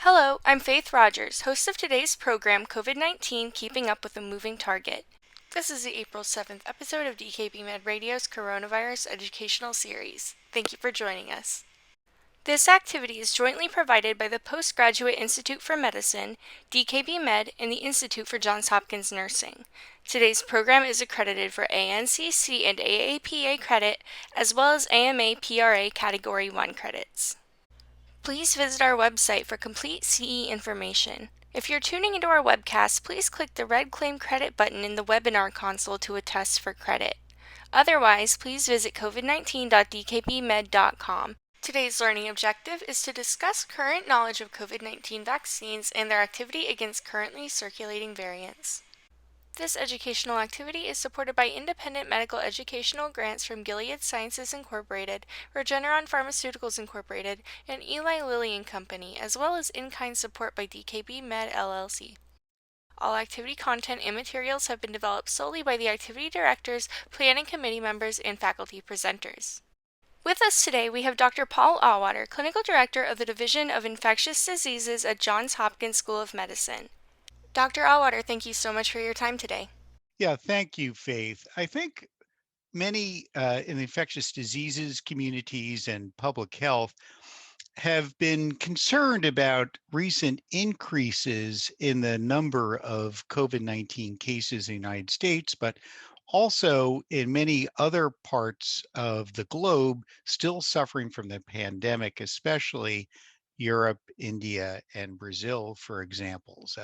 Hello, I'm Faith Rogers, host of today's program, COVID-19 Keeping Up with a Moving Target. This is the April 7th episode of DKB Med Radio's Coronavirus Educational Series. Thank you for joining us. This activity is jointly provided by the Postgraduate Institute for Medicine, DKB Med, and the Institute for Johns Hopkins Nursing. Today's program is accredited for ANCC and AAPA credit, as well as AMA PRA Category 1 credits. Please visit our website for complete CE information. If you're tuning into our webcast, please click the red Claim Credit button in the webinar console to attest for credit. Otherwise, please visit covid19.dkbmed.com. Today's learning objective is to discuss current knowledge of COVID-19 vaccines and their activity against currently circulating variants. This educational activity is supported by independent medical educational grants from Gilead Sciences Incorporated, Regeneron Pharmaceuticals Incorporated, and Eli Lilly and Company, as well as in-kind support by DKB Med LLC. All activity content and materials have been developed solely by the activity directors, planning committee members, and faculty presenters. With us today, we have Dr. Paul Auwaerter, Clinical Director of the Division of Infectious Diseases at Johns Hopkins School of Medicine. Dr. Auwaerter, thank you so much for your time today. Yeah, thank you, Faith. I think many in the infectious diseases communities and public health have been concerned about recent increases in the number of COVID-19 cases in the United States, but also in many other parts of the globe still suffering from the pandemic, especially Europe, India, and Brazil, for examples.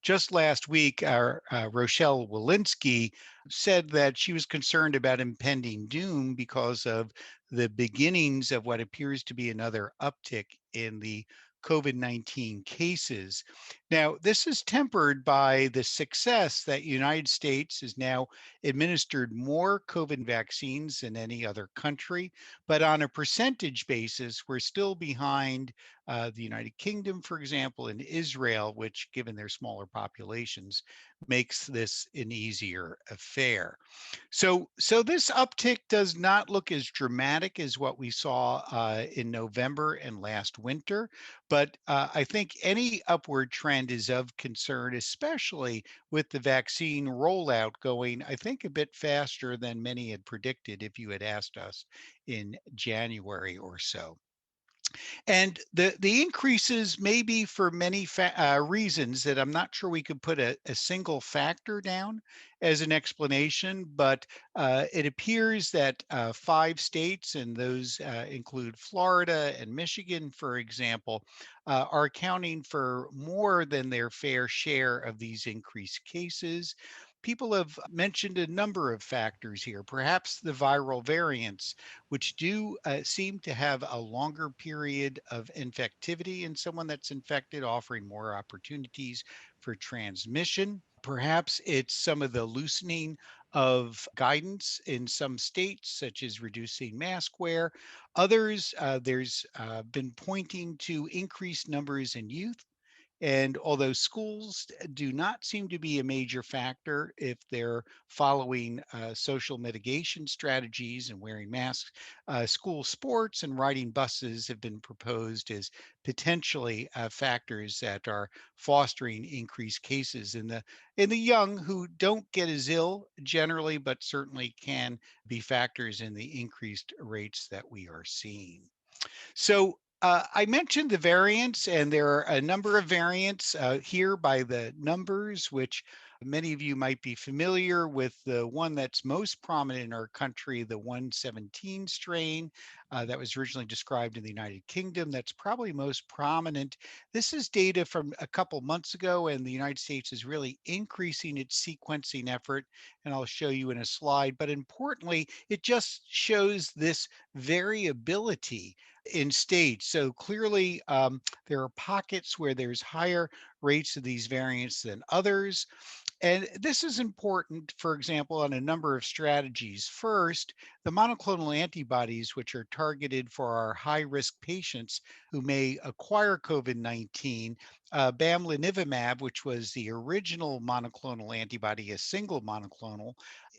Just last week, our Rochelle Walensky said that she was concerned about impending doom because of the beginnings of what appears to be another uptick in the COVID-19 cases. Now, this is tempered by the success that United States has now administered more COVID vaccines than any other country, but on a percentage basis, we're still behind the United Kingdom, for example, and Israel, which, given their smaller populations, makes this an easier affair. So this uptick does not look as dramatic as what we saw in November and last winter, but I think any upward trend is of concern, especially with the vaccine rollout going, I think, a bit faster than many had predicted if you had asked us in January or so. And the increases may be for many reasons that I'm not sure we could put a single factor down as an explanation, but it appears that 5 states, and those include Florida and Michigan, for example, are accounting for more than their fair share of these increased cases. People have mentioned a number of factors here, perhaps the viral variants, which do seem to have a longer period of infectivity in someone that's infected, offering more opportunities for transmission. Perhaps it's some of the loosening of guidance in some states, such as reducing mask wear. Others, there's been pointing to increased numbers in youth. And although schools do not seem to be a major factor if they're following social mitigation strategies and wearing masks, school sports and riding buses have been proposed as potentially factors that are fostering increased cases in the young who don't get as ill generally, but certainly can be factors in the increased rates that we are seeing. So I mentioned the variants, and there are a number of variants here by the numbers, which many of you might be familiar with. The one that's most prominent in our country, the 117 strain that was originally described in the United Kingdom, that's probably most prominent. This is data from a couple months ago, and the United States is really increasing its sequencing effort, and I'll show you in a slide. But importantly, it just shows this variability in states. So clearly, there are pockets where there's higher rates of these variants than others. And this is important, for example, on a number of strategies. First, the monoclonal antibodies, which are targeted for our high risk patients who may acquire COVID-19, bamlanivimab, which was the original monoclonal antibody, a single monoclonal,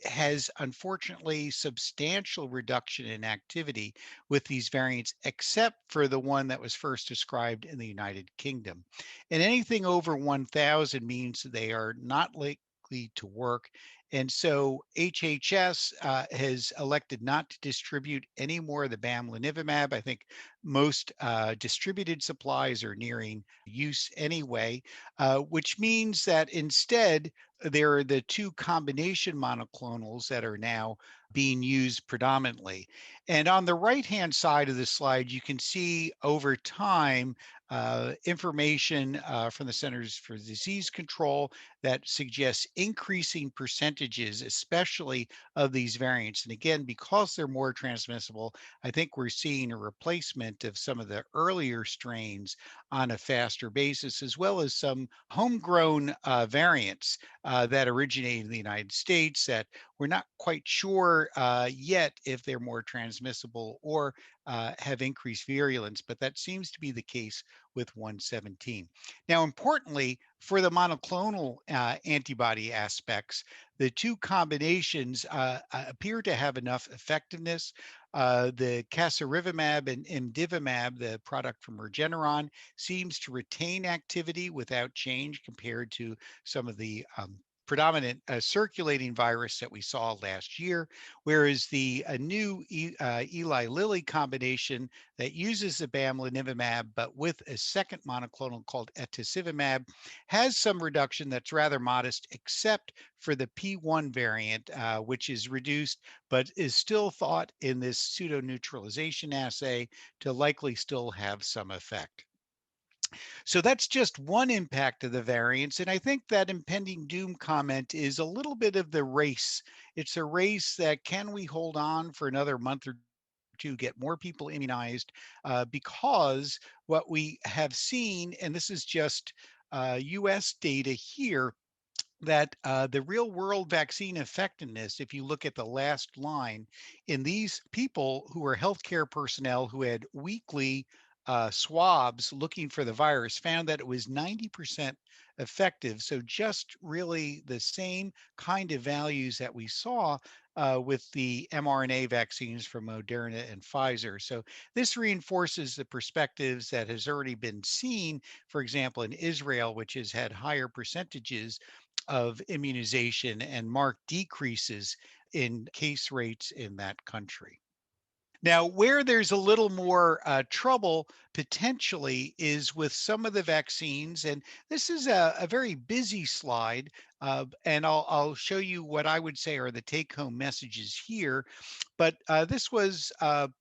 has unfortunately substantial reduction in activity with these variants, except for the one that was first described in the United Kingdom. And anything over 1,000 means they are not likely to work. And so HHS has elected not to distribute any more of the bamlanivimab. I think most distributed supplies are nearing use anyway, which means that instead there are the two combination monoclonals that are now being used predominantly. And on the right-hand side of the slide, you can see over time information from the Centers for Disease Control that suggests increasing percentages, especially of these variants. And again, because they're more transmissible, I think we're seeing a replacement of some of the earlier strains on a faster basis, as well as some homegrown variants that originated in the United States that we're not quite sure yet if they're more transmissible or have increased virulence, but that seems to be the case with 117. Now, importantly, for the monoclonal antibody aspects, the two combinations appear to have enough effectiveness. The casirivimab and imdivimab, the product from Regeneron, seems to retain activity without change compared to some of the predominant circulating virus that we saw last year, whereas the new Eli Lilly combination that uses the bamlanivimab but with a second monoclonal called etesivimab has some reduction that's rather modest, except for the P1 variant, which is reduced but is still thought in this pseudo neutralization assay to likely still have some effect. So that's just one impact of the variants. And I think that impending doom comment is a little bit of the race. It's a race that can we hold on for another month or to get more people immunized, because what we have seen, and this is just US data here, that the real world vaccine effectiveness, if you look at the last line, in these people who are healthcare personnel who had weekly swabs looking for the virus, found that it was 90% effective. So just really the same kind of values that we saw with the mRNA vaccines from Moderna and Pfizer. So this reinforces the perspectives that has already been seen, for example, in Israel, which has had higher percentages of immunization and marked decreases in case rates in that country. Now, where there's a little more trouble potentially is with some of the vaccines. And this is a very busy slide. And I'll show you what I would say are the take home messages here. But this was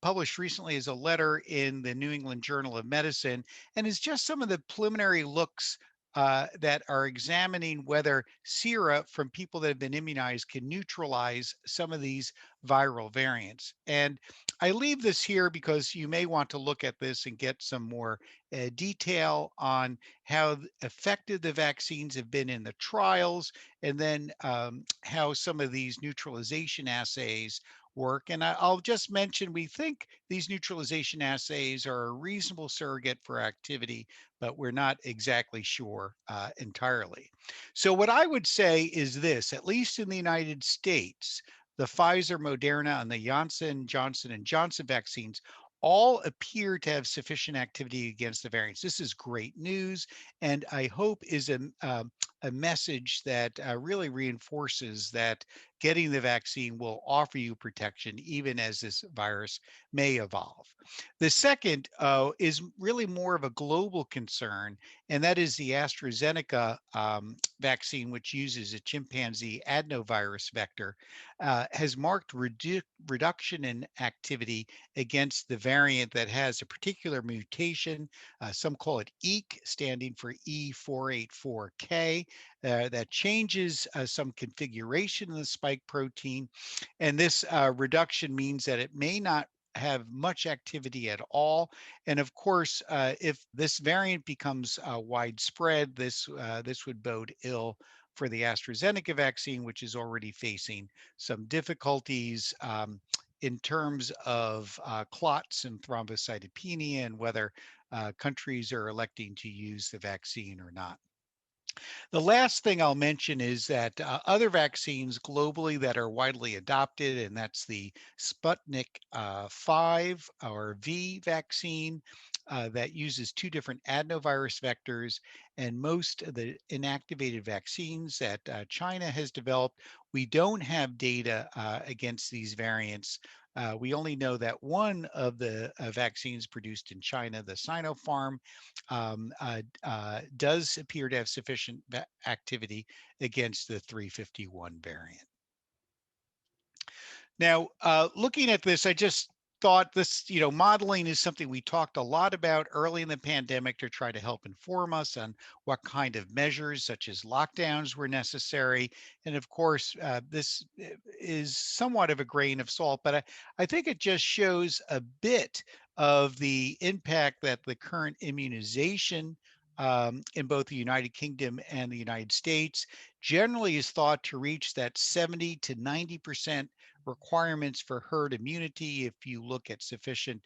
published recently as a letter in the New England Journal of Medicine and is just some of the preliminary looks that are examining whether sera from people that have been immunized can neutralize some of these viral variants. And I leave this here because you may want to look at this and get some more detail on how effective the vaccines have been in the trials, and then how some of these neutralization assays work. And I'll just mention, we think these neutralization assays are a reasonable surrogate for activity, but we're not exactly sure entirely. So what I would say is this, at least in the United States, the Pfizer, Moderna, and the Janssen, Johnson and Johnson vaccines all appear to have sufficient activity against the variants. This is great news, and I hope is a message that really reinforces that getting the vaccine will offer you protection even as this virus may evolve. The second is really more of a global concern, and that is the AstraZeneca vaccine, which uses a chimpanzee adenovirus vector, has marked reduction in activity against the variant that has a particular mutation. Some call it EEK, standing for E484K, that changes some configuration in the spike protein. And this reduction means that it may not have much activity at all. And of course, if this variant becomes widespread, this would bode ill for the AstraZeneca vaccine, which is already facing some difficulties in terms of clots and thrombocytopenia and whether countries are electing to use the vaccine or not. The last thing I'll mention is that other vaccines globally that are widely adopted, and that's the Sputnik 5 or V vaccine that uses two different adenovirus vectors. And most of the inactivated vaccines that China has developed, we don't have data against these variants. We only know that one of the vaccines produced in China, the Sinopharm, does appear to have sufficient activity against the 351 variant. Now, looking at this, I just thought this, modeling is something we talked a lot about early in the pandemic to try to help inform us on what kind of measures, such as lockdowns, were necessary. And of course, this is somewhat of a grain of salt, but I think it just shows a bit of the impact that the current immunization in both the United Kingdom and the United States generally is thought to reach that 70 to 90% requirements for herd immunity if you look at sufficient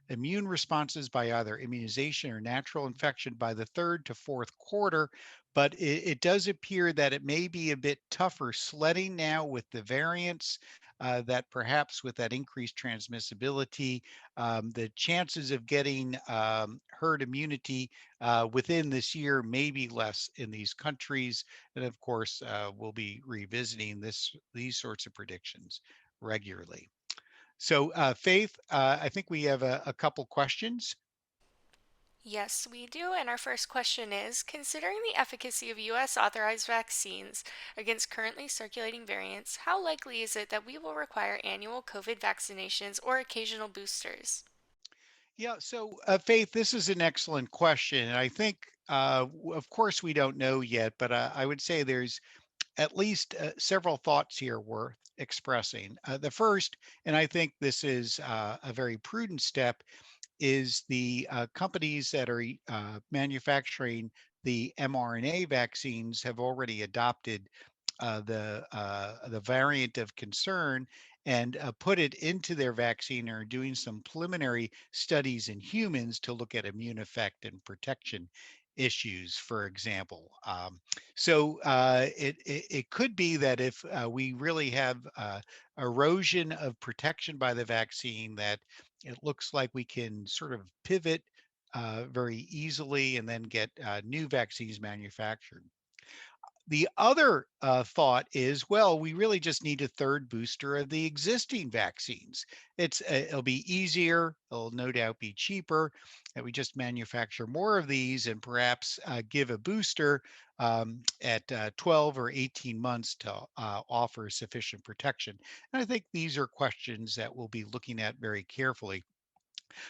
immune responses by either immunization or natural infection by the third to fourth quarter. But it does appear that it may be a bit tougher sledding now with the variants. That perhaps with that increased transmissibility, the chances of getting herd immunity within this year may be less in these countries. And of course, we'll be revisiting these sorts of predictions regularly. So, Faith, I think we have a couple questions. Yes, we do. And our first question is, considering the efficacy of U.S. authorized vaccines against currently circulating variants, how likely is it that we will require annual COVID vaccinations or occasional boosters? Yeah, so Faith, this is an excellent question. And I think, of course, we don't know yet, but I would say there's at least several thoughts here worth expressing. The first, and I think this is a very prudent step, is the companies that are manufacturing the mRNA vaccines have already adopted the variant of concern and put it into their vaccine, or doing some preliminary studies in humans to look at immune effect and protection issues, for example. So it could be that if we really have erosion of protection by the vaccine, that it looks like we can sort of pivot very easily and then get new vaccines manufactured. The other thought is, well, we really just need a third booster of the existing vaccines. It'll be easier, it'll no doubt be cheaper, and we just manufacture more of these and perhaps give a booster at 12 or 18 months to offer sufficient protection. And I think these are questions that we'll be looking at very carefully.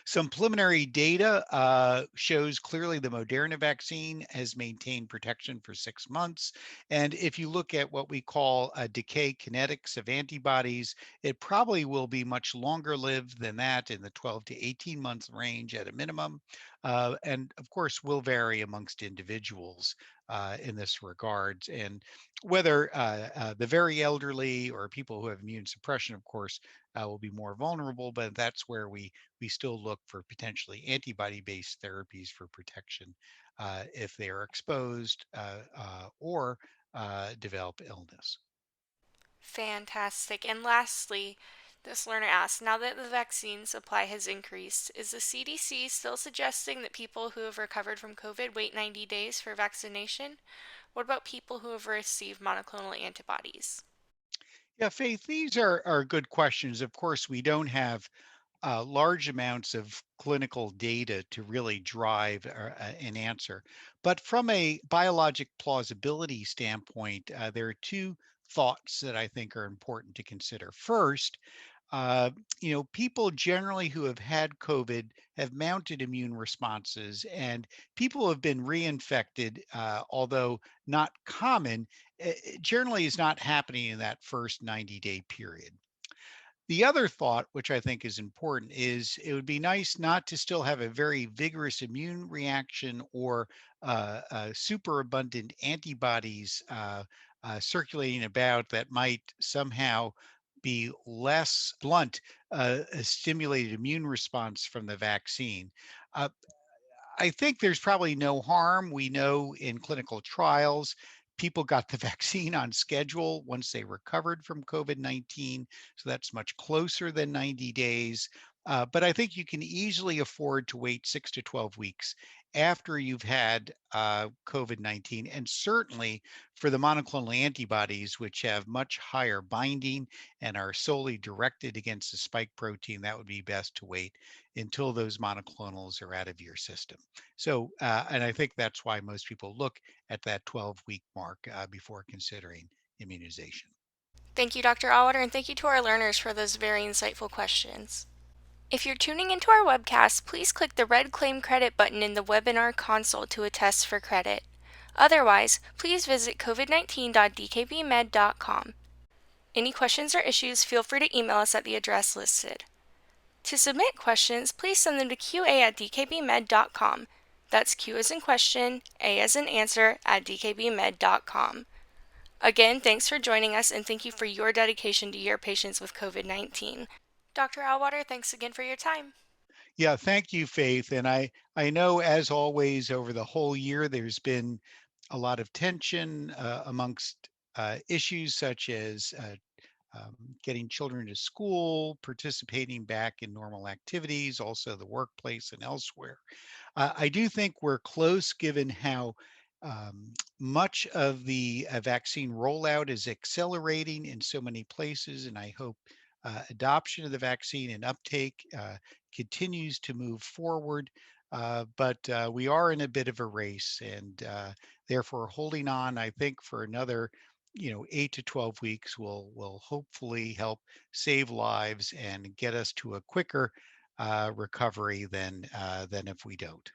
Some preliminary data shows clearly the Moderna vaccine has maintained protection for 6 months. And if you look at what we call decay kinetics of antibodies, it probably will be much longer lived than that, in the 12 to 18 month range at a minimum. And of course, will vary amongst individuals in this regards. And whether the very elderly or people who have immune suppression, of course, will be more vulnerable, but that's where we still look for potentially antibody-based therapies for protection if they are exposed or develop illness. Fantastic. And lastly, this learner asks, now that the vaccine supply has increased, is the CDC still suggesting that people who have recovered from COVID wait 90 days for vaccination? What about people who have received monoclonal antibodies? Yeah, Faith, these are good questions. Of course, we don't have large amounts of clinical data to really drive an answer. But from a biologic plausibility standpoint, there are two thoughts that I think are important to consider. First, uh, people generally who have had COVID have mounted immune responses, and people who have been reinfected, although not common, generally is not happening in that first 90-day period. The other thought, which I think is important, is it would be nice not to still have a very vigorous immune reaction or superabundant antibodies circulating about that might somehow be less blunt a stimulated immune response from the vaccine. Uh, I think there's probably no harm. We know in clinical trials, people got the vaccine on schedule once they recovered from COVID-19. So that's much closer than 90 days. But I think you can easily afford to wait 6 to 12 weeks after you've had COVID-19. And certainly for the monoclonal antibodies, which have much higher binding and are solely directed against the spike protein, that would be best to wait until those monoclonals are out of your system. So, and I think that's why most people look at that 12-week mark before considering immunization. Thank you, Dr. Auwaerter, and thank you to our learners for those very insightful questions. If you're tuning into our webcast, please click the red Claim Credit button in the webinar console to attest for credit. Otherwise, please visit covid19.dkbmed.com. Any questions or issues, feel free to email us at the address listed. To submit questions, please send them to qa@dkbmed.com. That's Q as in question, A as in answer at dkbmed.com. Again, thanks for joining us and thank you for your dedication to your patients with COVID-19. Dr. Auwaerter, thanks again for your time. Yeah, thank you, Faith. And I know, as always, over the whole year, there's been a lot of tension amongst issues such as getting children to school, participating back in normal activities, also the workplace and elsewhere. I do think we're close given how much of the vaccine rollout is accelerating in so many places. And I hope adoption of the vaccine and uptake continues to move forward. But we are in a bit of a race and therefore holding on, I think, for another 8 to 12 weeks will hopefully help save lives and get us to a quicker recovery than if we don't.